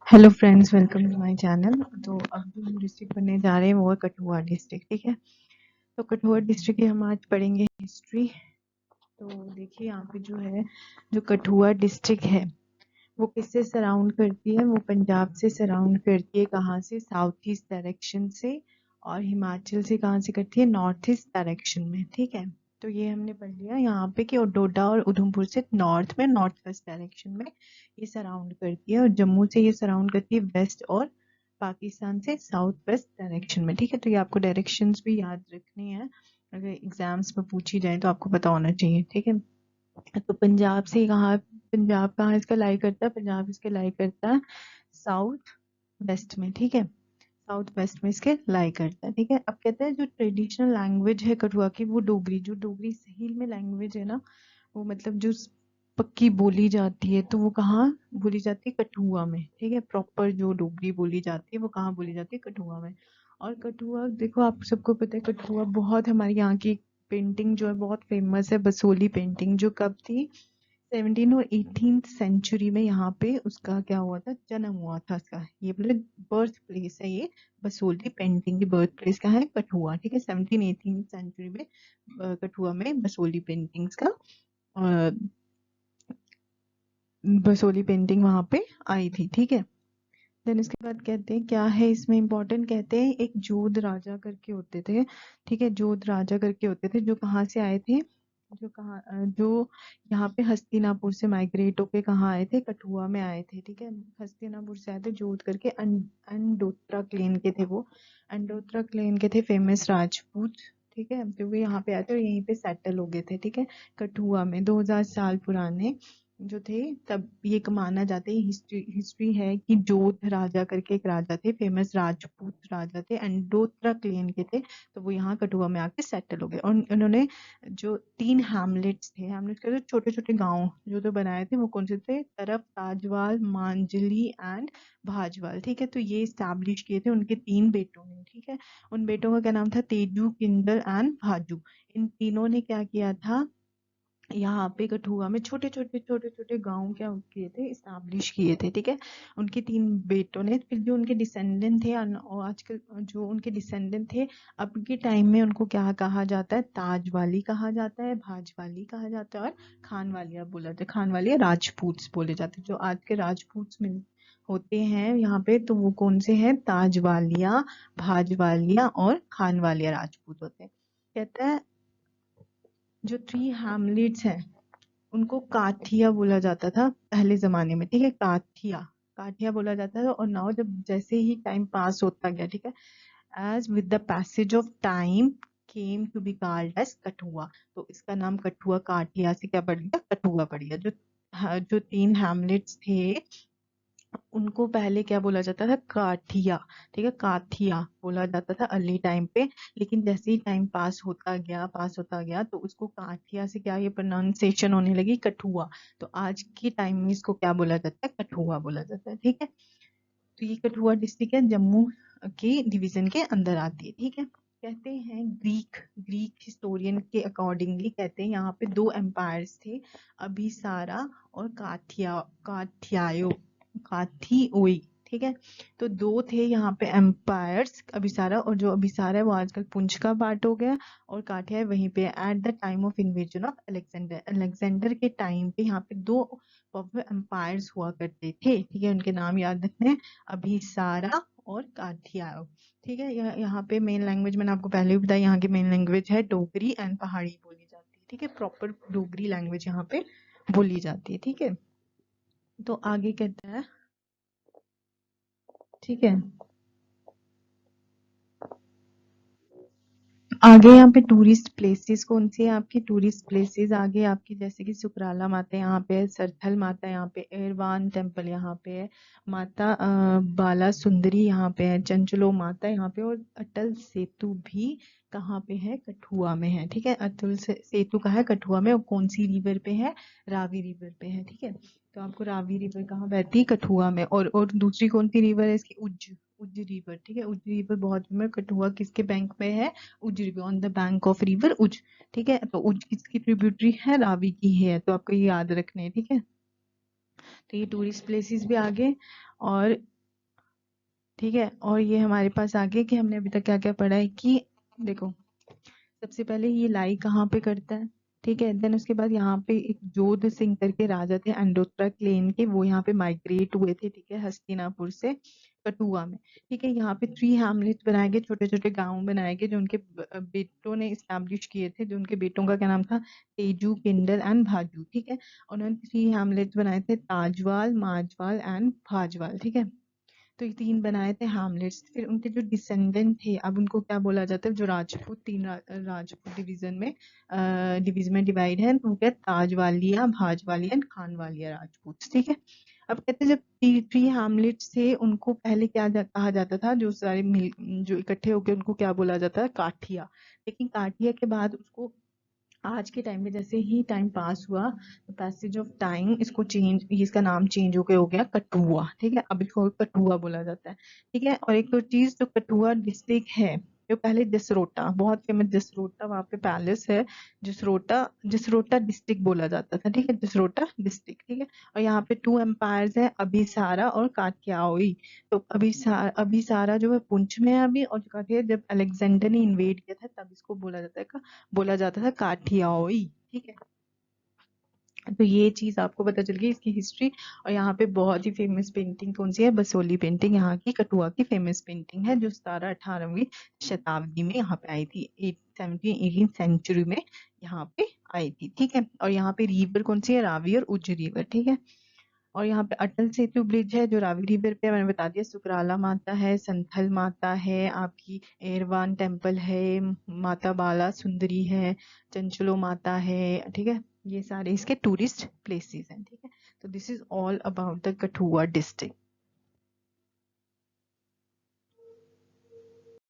Hello friends, welcome to my channel. तो अब जो हम डिस्ट्रिक्ट पढ़ने जा रहे हैं वो है कठुआ डिस्ट्रिक्ट। ठीक है, तो कठुआ डिस्ट्रिक्ट की हम आज पढ़ेंगे हिस्ट्री। तो देखिए यहाँ पे जो है, जो कठुआ डिस्ट्रिक्ट है वो किससे सराउंड करती है? वो पंजाब से सराउंड करती है। कहाँ से? साउथ ईस्ट डायरेक्शन से। और हिमाचल से कहाँ से करती है? नॉर्थ ईस्ट डायरेक्शन में। ठीक है, तो ये हमने पढ़ लिया यहाँ पे कि और डोडा और उधमपुर से नॉर्थ में, नॉर्थ वेस्ट डायरेक्शन में ये सराउंड करती है। और जम्मू से ये सराउंड करती है वेस्ट, और पाकिस्तान से साउथ वेस्ट डायरेक्शन में। ठीक है, तो ये आपको डायरेक्शंस भी याद रखनी है, अगर एग्जाम्स में पूछी जाए तो आपको पता होना चाहिए। ठीक है, तो पंजाब से कहाँ, पंजाब कहाँ इसका लाई करता है? पंजाब इसके लाई करता है साउथ वेस्ट में। ठीक है, साउथ वेस्ट में इसके लाई करता है। ठीक है, अब कहते हैं जो ट्रेडिशनल लैंग्वेज है कठुआ की वो डोगरी। जो डोगरी सही में लैंग्वेज है ना, वो मतलब जो पक्की बोली जाती है, तो वो कहाँ बोली जाती है? कठुआ में। ठीक है, प्रॉपर जो डोगरी बोली जाती है वो कहाँ बोली जाती है? कठुआ में। और कठुआ देखो, आप सबको पता है कठुआ बहुत हमारे यहाँ की पेंटिंग जो है बहुत फेमस है, बसोली पेंटिंग, जो कब थी? 17 और 18th सेंचुरी में यहाँ पे उसका क्या हुआ था? जन्म हुआ था उसका। ये मतलब बर्थ प्लेस है ये। बसोली पेंटिंग की बर्थ प्लेस कहाँ है? कठुआ। ठीक है, 17-18 सेंचुरी में कठुआ में बसोली पेंटिंग्स का बसोली पेंटिंग वहां पे आई थी। ठीक है, देन इसके बाद कहते हैं क्या है इसमें इम्पोर्टेंट, कहते हैं एक जोध राजा करके होते थे। ठीक है, जोध राजा करके होते थे, जो कहाँ से आए थे? जो यहाँ पे हस्तिनापुर से माइग्रेट होके कहाँ आए थे? कठुआ में आए थे। ठीक है, हस्तिनापुर से आए थे, जोध करके। अंडोत्रा क्लेन के थे वो, अंडोत्रा क्लेन के थे फेमस राजपूत। ठीक है, तो वो यहाँ पे आए थे और यहीं पे सेटल हो गए थे। ठीक है, कठुआ में 2000 साल पुराने जो थे, तब ये माना जाता है, हिस्ट्री हिस्ट्री है कि जोध राजा करके एक राजा थे, फेमस राजपूत राजा थे, अंडोत्रा क्लेन के थे। तो वो यहाँ कठुआ में आके सेटल हो गए। और उन्होंने जो 3 हैमलेट्स थे, हैमलेट्स के छोटे छोटे गांव जो तो बनाए थे, वो कौन से थे? तरफ, ताजवाल, मांजली एंड भाजवाल। ठीक है, तो ये स्टैब्लिश किए थे उनके 3 बेटों ने। ठीक है, उन बेटों का क्या नाम था? तेजू, किंदर एंड भाजू। इन तीनों ने क्या किया था? यहाँ पे कठुआ में छोटे छोटे गांव क्या किए थे? इस्टेब्लिश किए थे। ठीक है, उनके 3 बेटों ने। फिर जो उनके डिसेंडेंट थे, और आजकल जो उनके डिसेंडेंट थे, अब के टाइम में उनको क्या कहा जाता है? ताजवाली कहा जाता है, भाजवाली कहा जाता है, और खानवालिया बोला जाता है। खानवालिया राजपूत बोले जाते हैं। जो आज के राजपूत में होते हैं यहाँ पे, तो वो कौन से हैं? ताजवालिया, भाजवालिया और खानवालिया राजपूत होते हैं। कहता है जो 3 हैमलेट्स हैं उनको काठिया बोला जाता था पहले जमाने में। ठीक है, काठिया, काठिया बोला जाता था। और नाउ जब जैसे ही टाइम पास होता गया, ठीक है, as with the passage of time came to be called as Kathua. तो इसका नाम कठुआ काठिया से क्या पड़ गया? कठुआ पड़ गया। जो 3 हैमलेट्स थे उनको पहले क्या बोला जाता था? काठिया। ठीक है, काठिया बोला जाता था अर्ली टाइम पे। लेकिन जैसे ही टाइम पास होता गया तो उसको काठिया से क्या ये प्रोनाउंसिएशन होने लगी? कठुआ। तो आज के टाइम में इसको क्या बोला जाता है? कठुआ बोला जाता है। ठीक है, तो ये कठुआ डिस्ट्रिक्ट है, जम्मू के डिवीजन के अंदर आती है। ठीक है, कहते हैं ग्रीक ग्रीक हिस्टोरियन के अकॉर्डिंगली कहते हैं यहाँ पे 2 एम्पायर्स थे, अभिसारा और काठियायो, काथियोई। ठीक है, तो 2 थे यहाँ पे एम्पायर्स, अभिसारा, और जो अभिसारा है वो आजकल पुंछ का पार्ट हो गया, और काठिया वहीं पे। At the time of invasion of Alexander, Alexander के टाइम पे यहाँ पे 2 एम्पायर्स हुआ करते थे। ठीक है, उनके नाम याद रखने हैं, अभिसारा और काठियाओ। ठीक है, यहाँ पे मेन लैंग्वेज मैंने आपको पहले भी बताया, यहाँ की मेन लैंग्वेज है डोगरी एंड पहाड़ी बोली जाती है। ठीक है, प्रॉपर डोगरी लैंग्वेज यहाँ पे बोली जाती है। ठीक है, तो आगे कहता है, ठीक है, आगे यहाँ पे टूरिस्ट प्लेसेस कौन सी है आपकी? टूरिस्ट प्लेसेस आगे आपकी जैसे कि सुकराला माता यहाँ पे है, सरथल माता यहाँ पे, एरवान टेम्पल यहाँ पे है, माता बाला सुंदरी यहाँ पे है, चंचलो माता यहाँ पे, और अटल सेतु भी कहाँ पे है? कठुआ में है। ठीक है, अतुल सेतु कहाँ है? कठुआ में। और कौन सी रिवर पे है? रावी रिवर पे है। ठीक है, तो आपको रावी रिवर कहाँ बहती है? कठुआ में। और दूसरी कौन सी रिवर है इसकी? उज्ज, उज्ज रिवर। ठीक है, उज्ज रिवर बहुत फेमस। कठुआ किसके बैंक में है? Ujh river, on the bank of river Ujh. ठीक है, तो उज्ज किसकी ट्रिब्यूटरी है? रावी की है, तो आपको ये याद रखने हैं। ठीक है, तो ये टूरिस्ट प्लेसेस भी आगे। और ठीक है। और ये हमारे पास आगे कि हमने अभी तक क्या क्या पढ़ा है कि देखो, सबसे पहले ये लाई कहाँ पे करता है, ठीक है। देन उसके बाद यहाँ पे एक जोध सिंह करके राजा थे अंडोत्रा क्लेन के, वो यहाँ पे माइग्रेट हुए थे, ठीक है, हस्तिनापुर से कठुआ में, ठीक है। यहाँ पे 3 हैमलेट बनाए गए, छोटे छोटे गांव बनाए गए, जो उनके बेटों ने इस्टेब्लिश किए थे, जो उनके बेटों का क्या नाम था, तेजू, किंडल एंड भाजू, ठीक है। उन्होंने 3 हैमलेट बनाए थे, ताजवाल, माजवाल एंड भाजवाल, ठीक है। तो ये 3 बनाए थे हैमलेट्स। फिर उनके जो डिसेंडेंट थे, अब उनको क्या बोला जाता है, जो राजपूत 3 राजपूत डिवीजन में डिवाइड है, तो वो क्या, ताजवालिया, भाजवालिया एंड खानवालिया राजपूत, ठीक है। अब कहते हैं जब 3 हैमलेट्स थे, उनको पहले कहा जाता था, जो सारे मिल जो इकट्ठे होकर, उनको क्या बोला जाता है, काठिया। लेकिन काठिया के बाद उसको आज के टाइम में जैसे ही टाइम पास हुआ, पैसेज ऑफ टाइम, इसको चेंज, इसका नाम चेंज होके हो गया कठुआ, ठीक है। अब इसको कठुआ बोला जाता है, ठीक है। और एक तो चीज, जो कठुआ डिस्ट्रिक्ट है, जो पहले जसरोटा, बहुत फेमस जसरोटा, वहां पे पैलेस है, जसरोटा, जसरोटा डिस्ट्रिक्ट बोला जाता था, ठीक है, जसरोटा डिस्ट्रिक्ट, ठीक है। और यहाँ पे 2 एम्पायर्स है, अभिसारा और कात्याओई। तो अभिसारा जो है पुंछ में है अभी, और जो कात्याय, जब अलेक्जेंडर ने इन्वेड किया था, तब इसको बोला जाता था काठियाओई, ठीक है। तो ये चीज आपको पता चल गई, इसकी हिस्ट्री। और यहाँ पे बहुत ही फेमस पेंटिंग कौन सी है, बसोली पेंटिंग, यहाँ की कठुआ की फेमस पेंटिंग है, जो 17-18वीं शताब्दी में यहाँ पे आई थी, 18th सेंचुरी में यहाँ पे आई थी, ठीक है। और यहाँ पे रिवर कौन सी है, रावी और उज रिवर, ठीक है। और यहाँ पे अटल सेतु ब्रिज है, जो रावी रिवर पे, मैंने बता दिया, सुकराला माता है, संथल माता है, आपकी एरवान टेम्पल है, माता बाला सुंदरी है, चंचलो माता है, ठीक है। ये सारे इसके टूरिस्ट प्लेसेस हैं, ठीक है। तो this is all about the Kathua district.